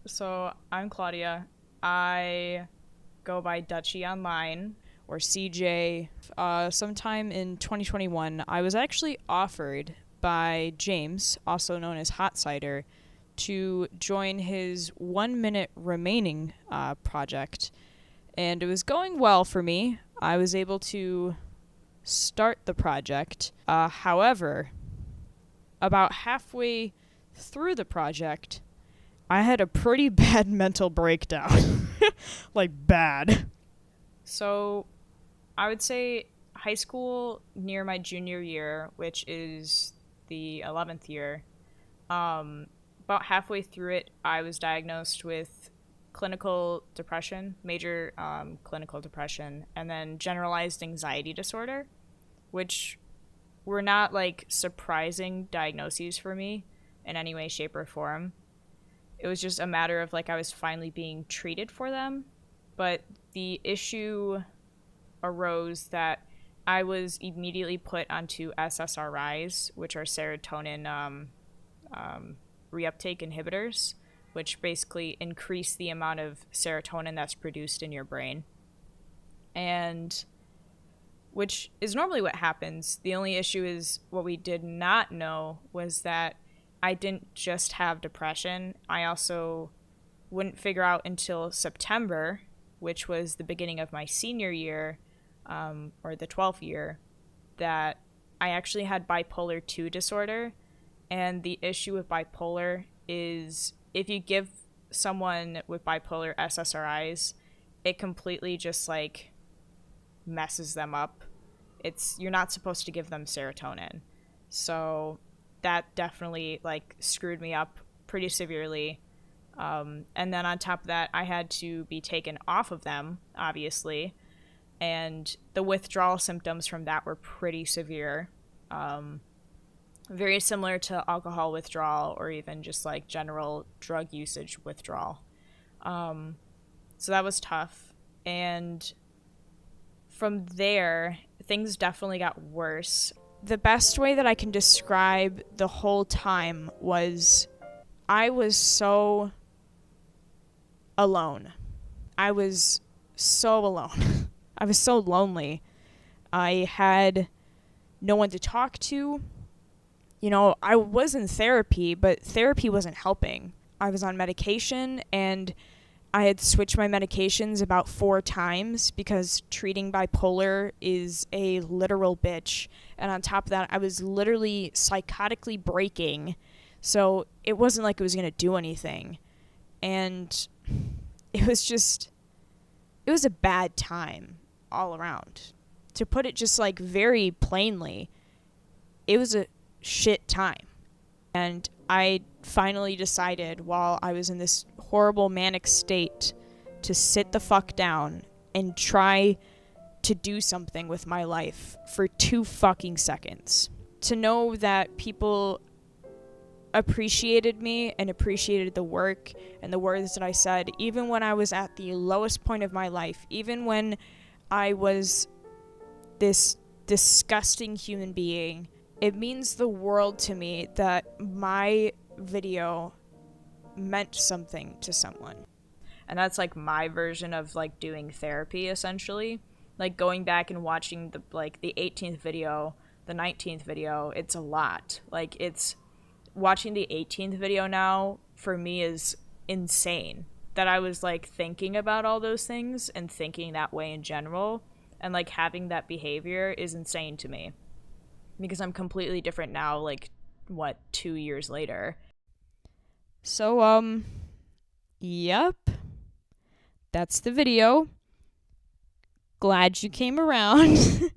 So I'm Claudia. I go by Dutchy online or CJ. Sometime in 2021, I was actually offered by James, also known as Hot Cider, to join his 1 minute remaining project. And it was going well for me. I was able to start the project. However, about halfway through the project, I had a pretty bad mental breakdown. Like, bad. So, I would say high school near my junior year, which is the 11th year, about halfway through it, I was diagnosed with clinical depression, major clinical depression, and then generalized anxiety disorder, which were not like surprising diagnoses for me in any way, shape, or form. It was just a matter of like I was finally being treated for them. But the issue arose that I was immediately put onto SSRIs, which are serotonin reuptake inhibitors, which basically increase the amount of serotonin that's produced in your brain. And which is normally what happens. The only issue is what we did not know was that I didn't just have depression. I also wouldn't figure out until September, which was the beginning of my senior year, or the 12th year, that I actually had bipolar 2 disorder. And the issue with bipolar is if you give someone with bipolar SSRIs, it completely just like messes them up. You're not supposed to give them serotonin. So that definitely like screwed me up pretty severely. And then on top of that, I had to be taken off of them, obviously. And the withdrawal symptoms from that were pretty severe. Very similar to alcohol withdrawal or even just like general drug usage withdrawal. So that was tough. And from there, things definitely got worse. The best way that I can describe the whole time was I was so alone. I was so alone. I was so lonely. I had no one to talk to. You know, I was in therapy, but therapy wasn't helping. I was on medication, and I had switched my medications about 4 times because treating bipolar is a literal bitch. And on top of that, I was literally psychotically breaking. So it wasn't like it was going to do anything. And it was a bad time all around. To put it just like very plainly, it was a shit time. And I finally decided while I was in this horrible manic state to sit the fuck down and try to do something with my life for 2 fucking seconds. To know that people appreciated me and appreciated the work and the words that I said, even when I was at the lowest point of my life, even when I was this disgusting human being. It means the world to me that my video meant something to someone. And that's like my version of like doing therapy essentially. Like going back and watching the 18th video, the 19th video, it's a lot. Like it's watching the 18th video now for me is insane. That I was like thinking about all those things and thinking that way in general and like having that behavior is insane to me. Because I'm completely different now, like, 2 years later. So, yep. That's the video. Glad you came around.